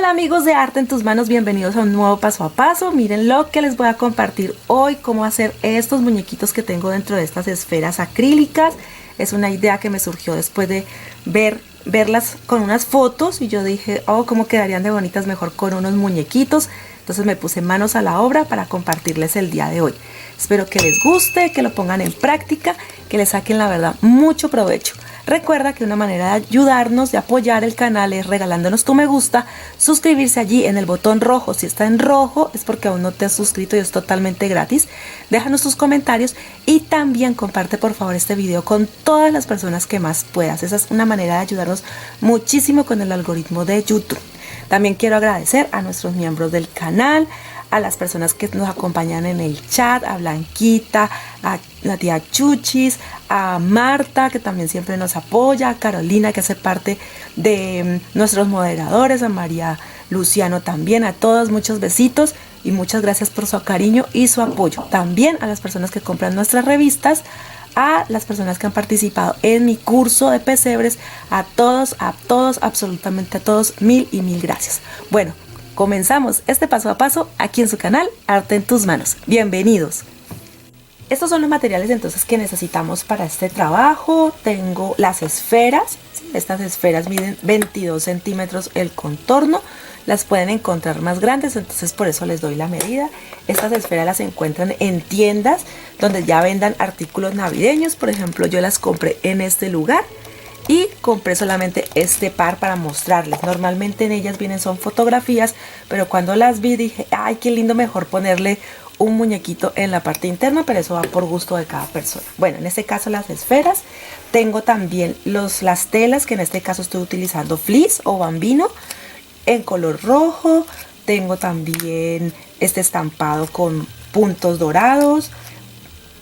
Hola amigos de Arte en tus Manos, bienvenidos a un nuevo paso a paso. Miren lo que les voy a compartir hoy, cómo hacer estos muñequitos que tengo dentro de estas esferas acrílicas. Es una idea que me surgió después de verlas con unas fotos y yo dije, oh, cómo quedarían de bonitas mejor con unos muñequitos. Entonces me puse manos a la obra para compartirles el día de hoy. Espero que les guste, que lo pongan en práctica, que le saquen la verdad mucho provecho. Recuerda que una manera de ayudarnos, de apoyar el canal es regalándonos tu me gusta, suscribirse allí en el botón rojo. Si está en rojo es porque aún no te has suscrito y es totalmente gratis. Déjanos tus comentarios y también comparte por favor este video con todas las personas que más puedas. Esa es una manera de ayudarnos muchísimo con el algoritmo de YouTube. También quiero agradecer a nuestros miembros del canal, a las personas que nos acompañan en el chat, a Blanquita, a la tía Chuchis, a Marta, que también siempre nos apoya, a Carolina, que hace parte de nuestros moderadores, a María Luciano también, a todos muchos besitos y muchas gracias por su cariño y su apoyo. También a las personas que compran nuestras revistas, a las personas que han participado en mi curso de pesebres, a todos, absolutamente a todos, mil y mil gracias. Bueno, comenzamos este paso a paso aquí en su canal Arte en tus Manos. Bienvenidos. Estos son los materiales entonces que necesitamos para este trabajo. Tengo las esferas, ¿sí? Estas esferas miden 22 centímetros el contorno. Las pueden encontrar más grandes, entonces por eso les doy la medida. Estas esferas las encuentran en tiendas donde ya vendan artículos navideños. Por ejemplo, yo las compré en este lugar y compré solamente este par para mostrarles. Normalmente en ellas son fotografías, pero cuando las vi dije, ay, qué lindo, mejor ponerle un muñequito en la parte interna, pero eso va por gusto de cada persona. Bueno, en este caso las esferas. Tengo también las telas, que en este caso estoy utilizando fleece o bambino en color rojo. Tengo también este estampado con puntos dorados,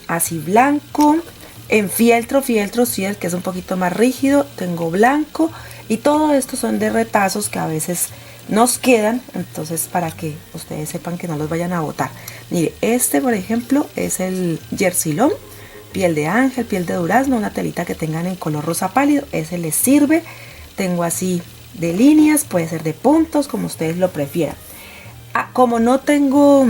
así blanco. En fieltro sí, el que es un poquito más rígido, tengo blanco. Y todo esto son de retazos que a veces nos quedan, entonces para que ustedes sepan que no los vayan a botar. Mire, este por ejemplo es el Yersilón, piel de ángel, piel de durazno, una telita que tengan en color rosa pálido, ese les sirve. Tengo así de líneas, puede ser de puntos, como ustedes lo prefieran. Como no tengo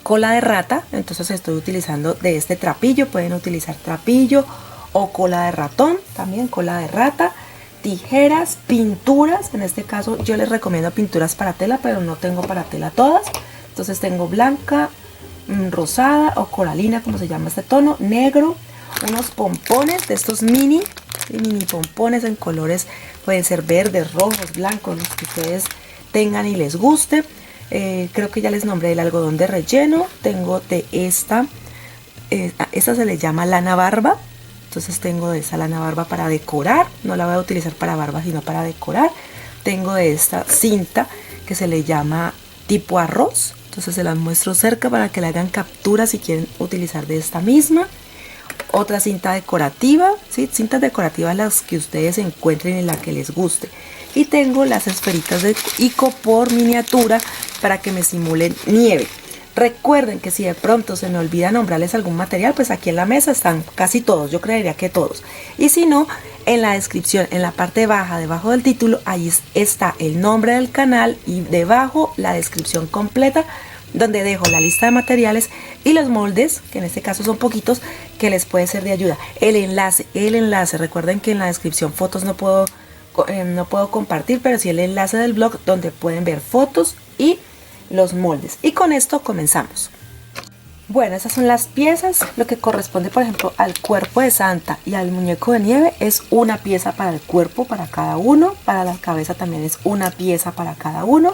cola de rata, entonces estoy utilizando de este trapillo. Pueden utilizar trapillo o cola de ratón, también cola de rata. Tijeras, pinturas, en este caso yo les recomiendo pinturas para tela, pero no tengo para tela todas. Entonces tengo blanca, rosada o coralina, como se llama este tono, negro, unos pompones de estos mini pompones en colores, pueden ser verdes, rojos, blancos, los que ustedes tengan y les guste. Creo que ya les nombré el algodón de relleno. Tengo de esta se le llama lana barba. Entonces tengo de esa lana barba para decorar. No la voy a utilizar para barba, sino para decorar. Tengo de esta cinta que se le llama tipo arroz. Entonces se las muestro cerca para que le hagan captura si quieren utilizar de esta misma. Otra cinta decorativa, ¿sí? Cintas decorativas las que ustedes encuentren y la que les guste. Y tengo las esferitas de icopor miniatura para que me simulen nieve. Recuerden que si de pronto se me olvida nombrarles algún material, pues aquí en la mesa están casi todos, yo creería que todos. Y si no, en la descripción, en la parte baja, debajo del título, ahí está el nombre del canal y debajo la descripción completa, donde dejo la lista de materiales y los moldes, que en este caso son poquitos, que les puede ser de ayuda. El enlace, recuerden que en la descripción fotos no puedo compartir, pero sí el enlace del blog donde pueden ver fotos y los moldes. Y con esto comenzamos. Bueno, esas son las piezas. Lo que corresponde, por ejemplo, al cuerpo de Santa y al muñeco de nieve es una pieza para el cuerpo, para cada uno. Para la cabeza también es una pieza para cada uno.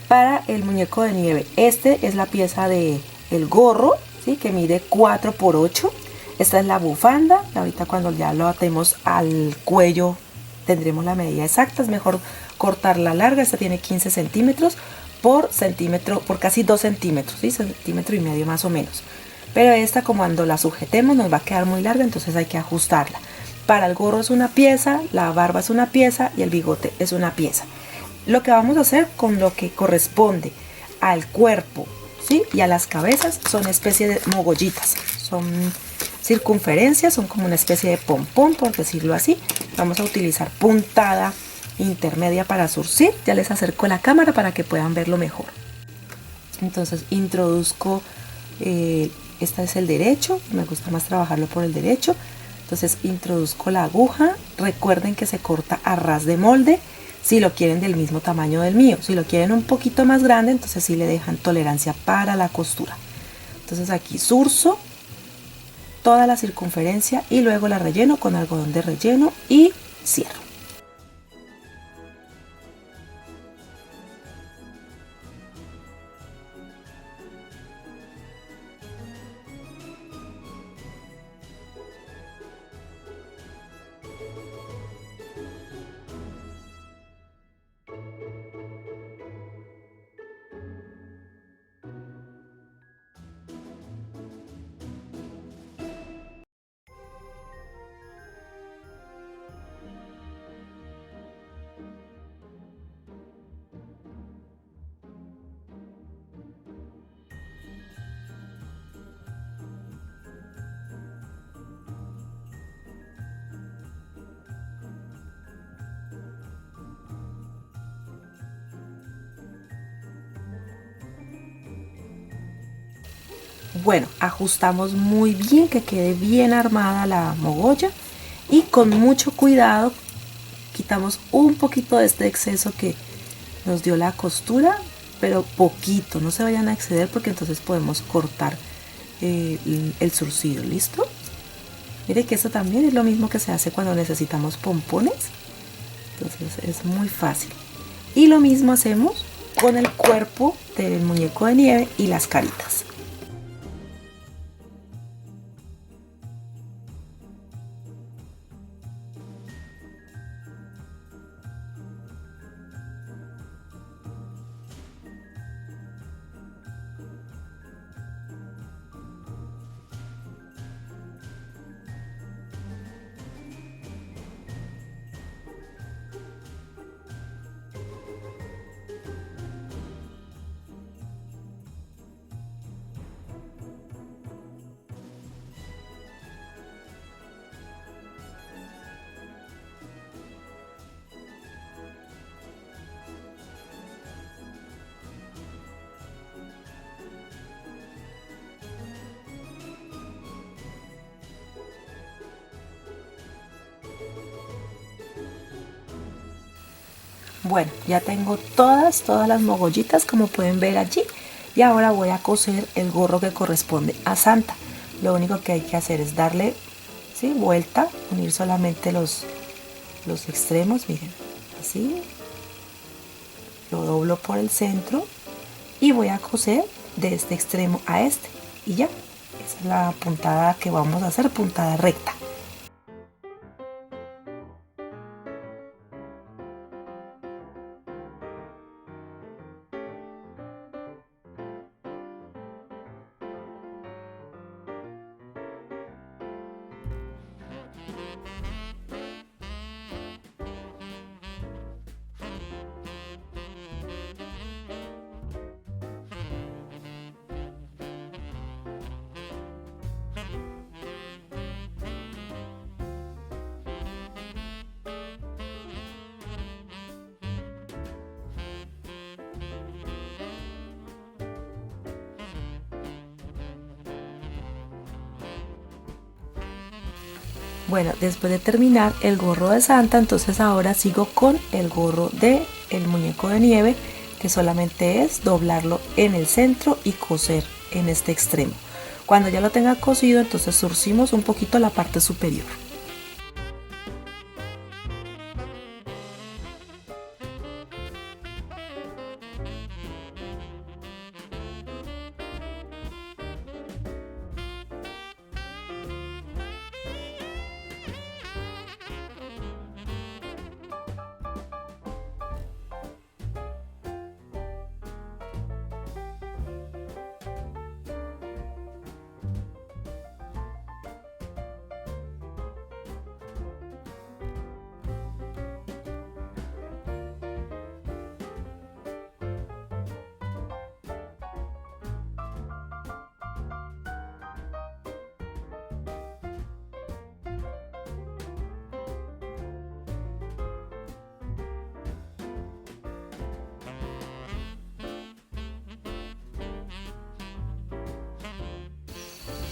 Para el muñeco de nieve, este es la pieza de el gorro, ¿sí? Que mide 4 por 8. Esta es la bufanda. Ahorita cuando ya lo atemos al cuello tendremos la medida exacta. Es mejor cortarla larga. Esta tiene 15 centímetros por centímetro, por casi 2 centímetros, ¿sí? Centímetro y medio más o menos. Pero esta, como cuando la sujetemos, nos va a quedar muy larga, entonces hay que ajustarla. Para el gorro es una pieza, la barba es una pieza y el bigote es una pieza. Lo que vamos a hacer con lo que corresponde al cuerpo, ¿sí? Y a las cabezas son especie de mogollitas, son circunferencias, son como una especie de pompón, por decirlo así. Vamos a utilizar puntada intermedia para zurcir. Ya les acerco la cámara para que puedan verlo mejor. Entonces introduzco, este es el derecho, me gusta más trabajarlo por el derecho. Entonces introduzco la aguja, recuerden que se corta a ras de molde. Si lo quieren del mismo tamaño del mío, si lo quieren un poquito más grande, entonces sí le dejan tolerancia para la costura. Entonces aquí zurzo toda la circunferencia y luego la relleno con algodón de relleno y cierro. Bueno, ajustamos muy bien, que quede bien armada la mogolla y con mucho cuidado quitamos un poquito de este exceso que nos dio la costura, pero poquito, no se vayan a exceder porque entonces podemos cortar el zurcido. ¿Listo? Mire que eso también es lo mismo que se hace cuando necesitamos pompones, entonces es muy fácil. Y lo mismo hacemos con el cuerpo del muñeco de nieve y las caritas. Bueno, ya tengo todas las mogollitas como pueden ver allí, y ahora voy a coser el gorro que corresponde a Santa. Lo único que hay que hacer es darle, ¿sí?, vuelta, unir solamente los extremos, miren, así, lo doblo por el centro y voy a coser de este extremo a este y ya, esa es la puntada que vamos a hacer, puntada recta. Bueno, después de terminar el gorro de Santa, entonces ahora sigo con el gorro de el muñeco de nieve, que solamente es doblarlo en el centro y coser en este extremo. Cuando ya lo tenga cosido, entonces zurcimos un poquito la parte superior.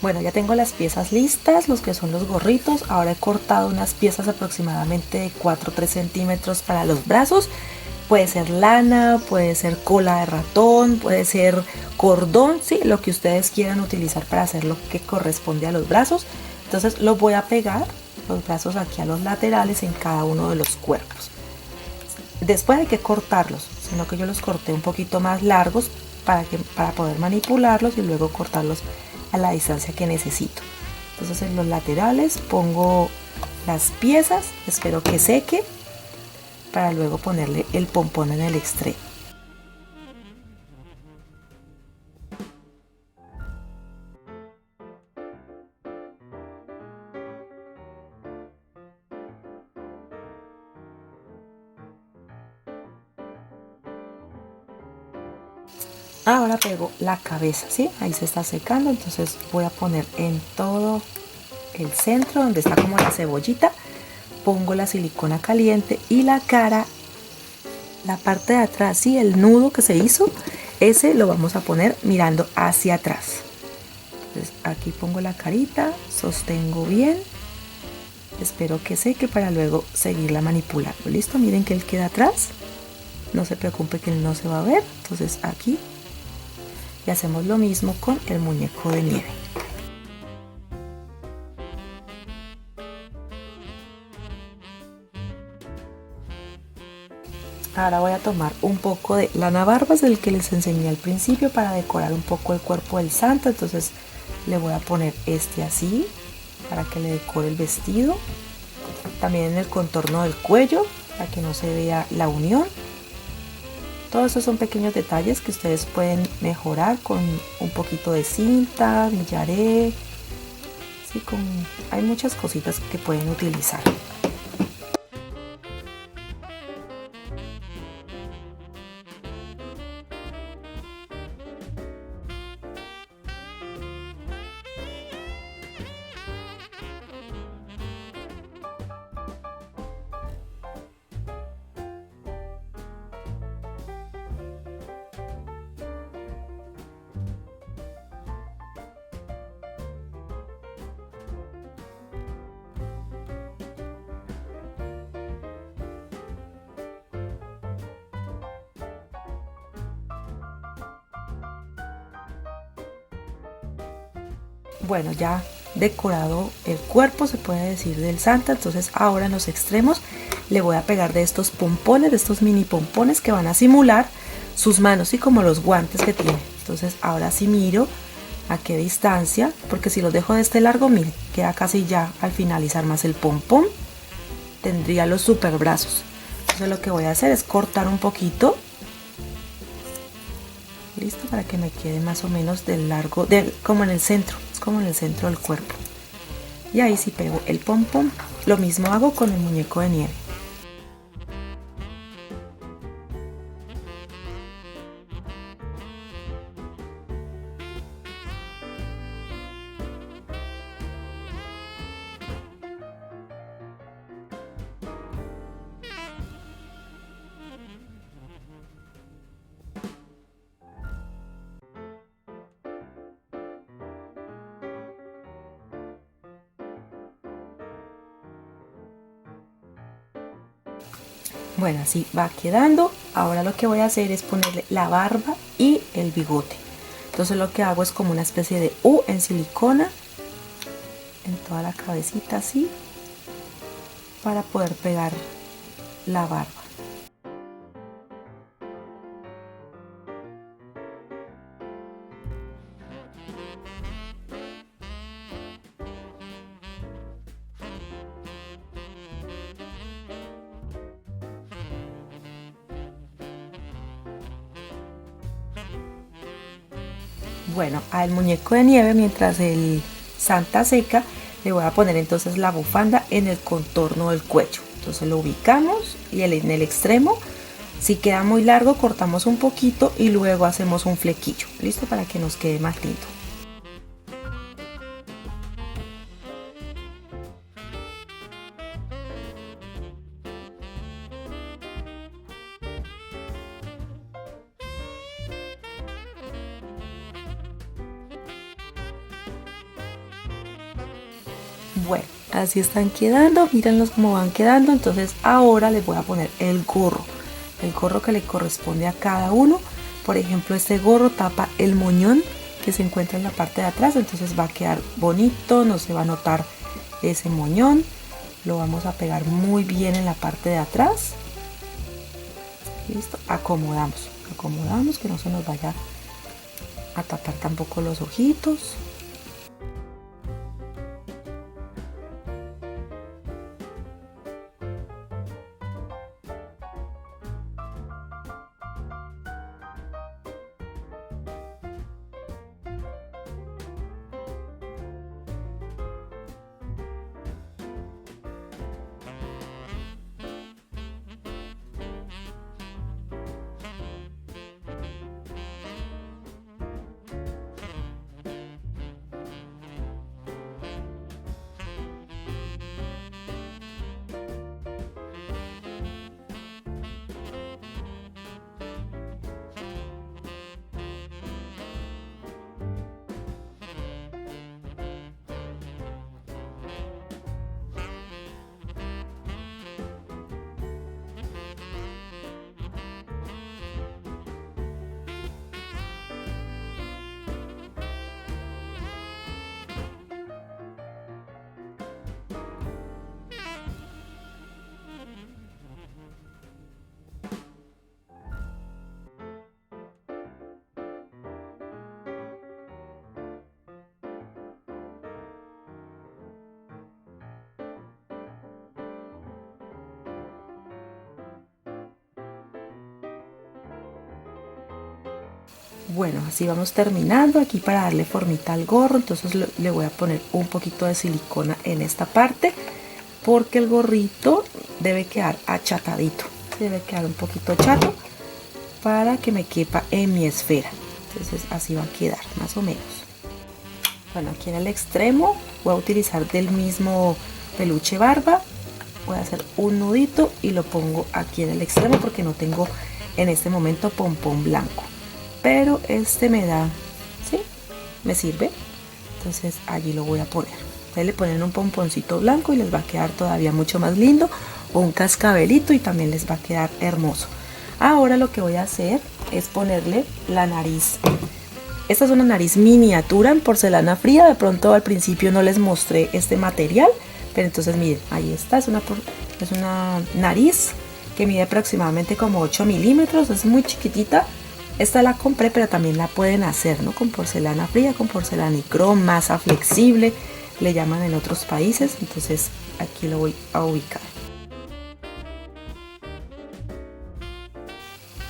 Bueno, ya tengo las piezas listas, los que son los gorritos. Ahora he cortado unas piezas aproximadamente de 4 o 3 centímetros para los brazos. Puede ser lana, puede ser cola de ratón, puede ser cordón, sí, lo que ustedes quieran utilizar para hacer lo que corresponde a los brazos. Entonces los voy a pegar, los brazos aquí a los laterales en cada uno de los cuerpos. Después hay que cortarlos, sino que yo los corté un poquito más largos para poder manipularlos y luego cortarlos a la distancia que necesito. Entonces en los laterales pongo las piezas, espero que seque para luego ponerle el pompón en el extremo. Ahora pego la cabeza, ¿sí? Ahí se está secando, entonces voy a poner en todo el centro donde está como la cebollita, pongo la silicona caliente y la cara, la parte de atrás, ¿sí? El nudo que se hizo, ese lo vamos a poner mirando hacia atrás. Entonces aquí pongo la carita, sostengo bien, espero que seque para luego seguirla manipulando. ¿Listo? Miren que él queda atrás, no se preocupe que él no se va a ver, entonces aquí. Y hacemos lo mismo con el muñeco de nieve. Ahora voy a tomar un poco de lana barbas, del que les enseñé al principio, para decorar un poco el cuerpo del santo. Entonces le voy a poner este así para que le decore el vestido. También en el contorno del cuello para que no se vea la unión. Todos esos son pequeños detalles que ustedes pueden mejorar con un poquito de cinta, millaré. Sí, hay muchas cositas que pueden utilizar. Bueno, ya decorado el cuerpo, se puede decir, del santa. Entonces ahora en los extremos le voy a pegar de estos pompones, de estos mini pompones que van a simular sus manos y como los guantes que tiene. Entonces ahora sí miro a qué distancia, porque si los dejo de este largo, miren, queda casi ya al finalizar más el pompón, tendría los super brazos. Entonces lo que voy a hacer es cortar un poquito, listo, para que me quede más o menos del largo, como en el centro, es como en el centro del cuerpo. Y ahí sí pego el pompón. Lo mismo hago con el muñeco de nieve. Bueno, así va quedando. Ahora lo que voy a hacer es ponerle la barba y el bigote. Entonces lo que hago es como una especie de U en silicona en toda la cabecita, así, para poder pegar la barba. Bueno, al muñeco de nieve, mientras el santa seca, le voy a poner entonces la bufanda en el contorno del cuello. Entonces lo ubicamos y en el extremo, si queda muy largo, cortamos un poquito y luego hacemos un flequillo, listo, para que nos quede más lindo. Bueno, así están quedando, mírenlos cómo van quedando. Entonces ahora les voy a poner el gorro que le corresponde a cada uno. Por ejemplo, este gorro tapa el moñón que se encuentra en la parte de atrás, entonces va a quedar bonito, no se va a notar ese moñón. Lo vamos a pegar muy bien en la parte de atrás. Listo, acomodamos que no se nos vaya a tapar tampoco los ojitos. Bueno, así vamos terminando aquí para darle formita al gorro. Entonces le voy a poner un poquito de silicona en esta parte porque el gorrito debe quedar achatadito, debe quedar un poquito chato para que me quepa en mi esfera. Entonces así va a quedar más o menos. Bueno, aquí en el extremo voy a utilizar del mismo peluche barba, voy a hacer un nudito y lo pongo aquí en el extremo porque no tengo en este momento pompón blanco, pero este me da, ¿sí? Me sirve. Entonces allí lo voy a poner. Ustedes le ponen un pomponcito blanco y les va a quedar todavía mucho más lindo, o un cascabelito y también les va a quedar hermoso. Ahora lo que voy a hacer es ponerle la nariz. Esta es una nariz miniatura en porcelana fría. De pronto al principio no les mostré este material, pero entonces miren, ahí está. Es una nariz que mide aproximadamente como 8 milímetros, es muy chiquitita. Esta la compré, pero también la pueden hacer, ¿no? Con porcelana fría, con porcelanicrón, masa flexible, le llaman en otros países. Entonces aquí lo voy a ubicar.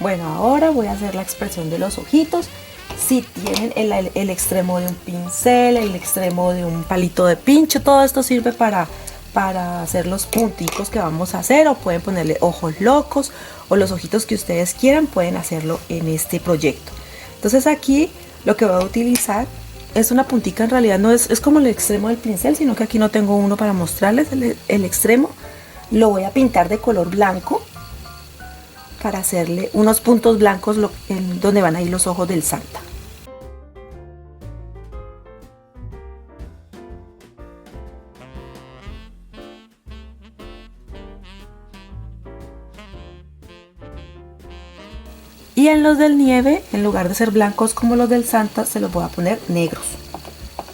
Bueno, ahora voy a hacer la expresión de los ojitos. Si tienen el extremo de un pincel, el extremo de un palito de pincho, todo esto sirve para hacer los punticos que vamos a hacer, o pueden ponerle ojos locos o los ojitos que ustedes quieran, pueden hacerlo en este proyecto. Entonces aquí lo que voy a utilizar es una puntica, en realidad no es como el extremo del pincel, sino que aquí no tengo uno para mostrarles el extremo. Lo voy a pintar de color blanco para hacerle unos puntos blancos en donde van a ir los ojos del Santa. Y en los del nieve, en lugar de ser blancos como los del Santa, se los voy a poner negros,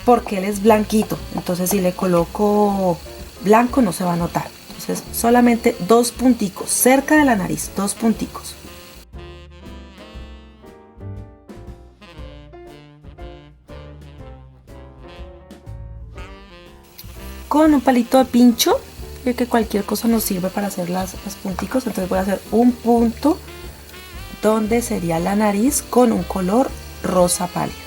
porque él es blanquito. Entonces si le coloco blanco no se va a notar. Entonces solamente dos punticos cerca de la nariz, dos punticos. Con un palito de pincho, que cualquier cosa nos sirve para hacer los punticos. Entonces voy a hacer un punto donde sería la nariz con un color rosa pálido,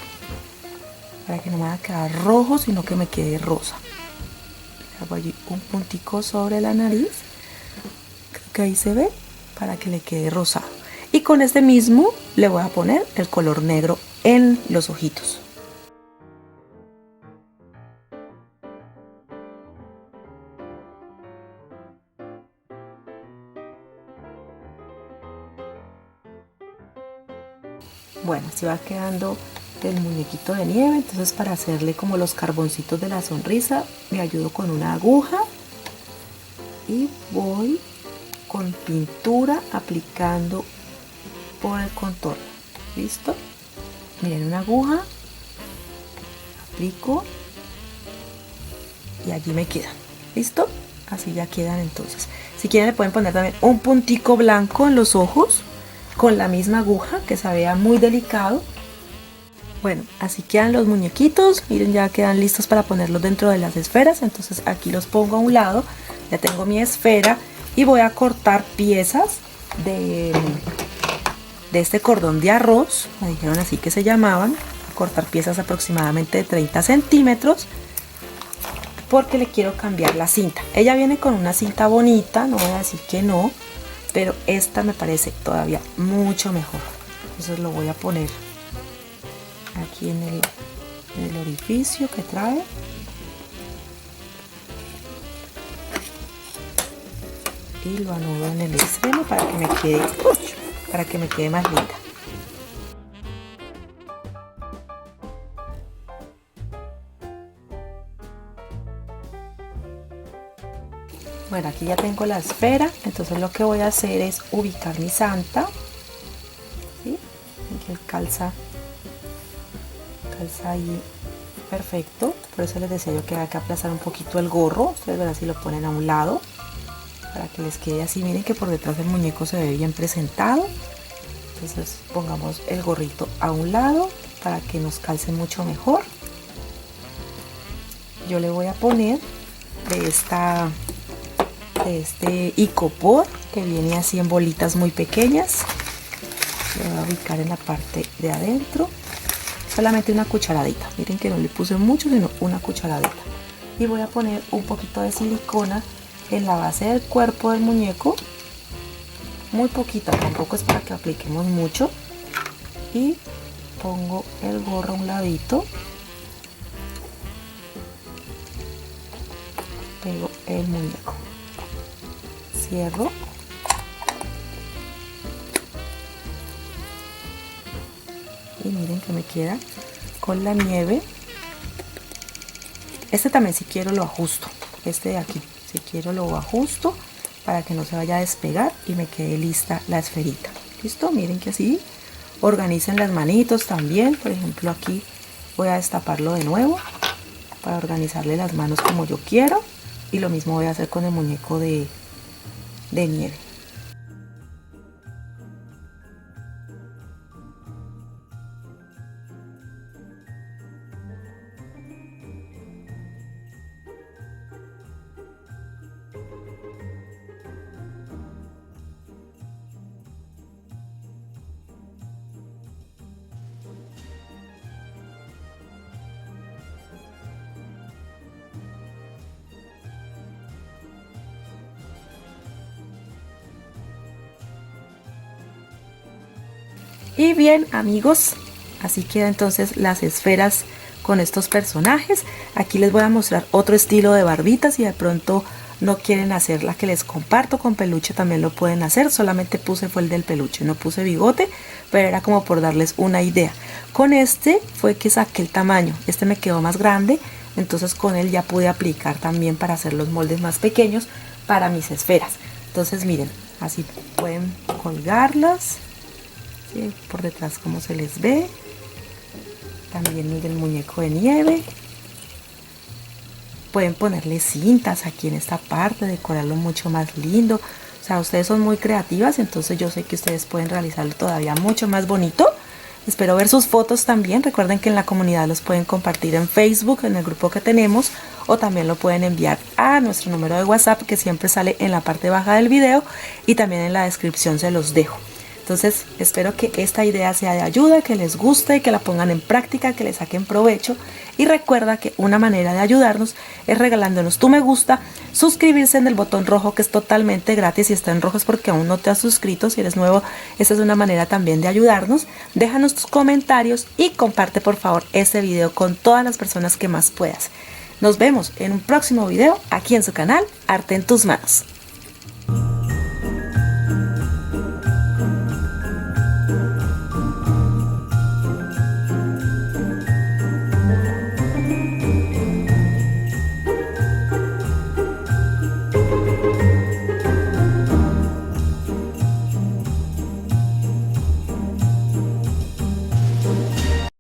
para que no me vaya a quedar rojo, sino que me quede rosa. Hago allí un puntico sobre la nariz, creo que ahí se ve, para que le quede rosado. Y con este mismo le voy a poner el color negro en los ojitos. Bueno, así va quedando del muñequito de nieve. Entonces, para hacerle como los carboncitos de la sonrisa, me ayudo con una aguja y voy con pintura aplicando por el contorno. ¿Listo? Miren, una aguja, aplico y allí me quedan. ¿Listo? Así ya quedan. Entonces, si quieren le pueden poner también un puntico blanco en los ojos con la misma aguja, que se vea muy delicado. Bueno, así quedan los muñequitos. Miren, ya quedan listos para ponerlos dentro de las esferas. Entonces aquí los pongo a un lado. Ya tengo mi esfera y voy a cortar piezas de este cordón de arroz. Me dijeron así que se llamaban. Cortar piezas aproximadamente de 30 centímetros. Porque le quiero cambiar la cinta. Ella viene con una cinta bonita, no voy a decir que no, pero esta me parece todavía mucho mejor. Entonces lo voy a poner aquí en el orificio que trae. Y lo anudo en el extremo para que me quede más linda. Bueno, aquí ya tengo la esfera, entonces lo que voy a hacer es ubicar mi santa, ¿sí? Aquí calza ahí perfecto. Por eso les decía yo que hay que aplazar un poquito el gorro. Ustedes verán si lo ponen a un lado para que les quede así. Miren que por detrás del muñeco se ve bien presentado. Entonces pongamos el gorrito a un lado para que nos calce mucho mejor. Yo le voy a poner de este icopor que viene así en bolitas muy pequeñas. Lo voy a ubicar en la parte de adentro, solamente una cucharadita. Miren que no le puse mucho, sino una cucharadita. Y voy a poner un poquito de silicona en la base del cuerpo del muñeco, muy poquita, tampoco es para que apliquemos mucho. Y pongo el gorro a un ladito, pego el muñeco, cierro y miren que me queda con la nieve. Este también, si quiero, lo ajusto. Este de aquí, si quiero, lo ajusto para que no se vaya a despegar y me quede lista la esferita. ¿Listo? Miren que así organicen las manitos también. Por ejemplo, aquí voy a destaparlo de nuevo para organizarle las manos como yo quiero. Y lo mismo voy a hacer con el muñeco de nieve. Y bien, amigos, así quedan entonces las esferas con estos personajes. Aquí les voy a mostrar otro estilo de barbitas. Si de pronto no quieren hacer la que les comparto con peluche, también lo pueden hacer. Solamente puse fue el del peluche, no puse bigote, pero era como por darles una idea. Con este fue que saqué el tamaño. Este me quedó más grande, entonces con él ya pude aplicar también para hacer los moldes más pequeños para mis esferas. Entonces miren, así pueden colgarlas. ¿Sí? Por detrás como se les ve. También miren el muñeco de nieve. Pueden ponerle cintas aquí en esta parte, decorarlo mucho más lindo. O sea, ustedes son muy creativas, entonces yo sé que ustedes pueden realizarlo todavía mucho más bonito. Espero ver sus fotos también. Recuerden que en la comunidad los pueden compartir en Facebook, en el grupo que tenemos, o también lo pueden enviar a nuestro número de WhatsApp que siempre sale en la parte baja del video y también en la descripción se los dejo. Entonces espero que esta idea sea de ayuda, que les guste, que la pongan en práctica, que le saquen provecho. Y recuerda que una manera de ayudarnos es regalándonos tu me gusta, suscribirse en el botón rojo que es totalmente gratis. Si está en rojo es porque aún no te has suscrito. Si eres nuevo, esa es una manera también de ayudarnos. Déjanos tus comentarios y comparte por favor este video con todas las personas que más puedas. Nos vemos en un próximo video aquí en su canal Arte en tus Manos.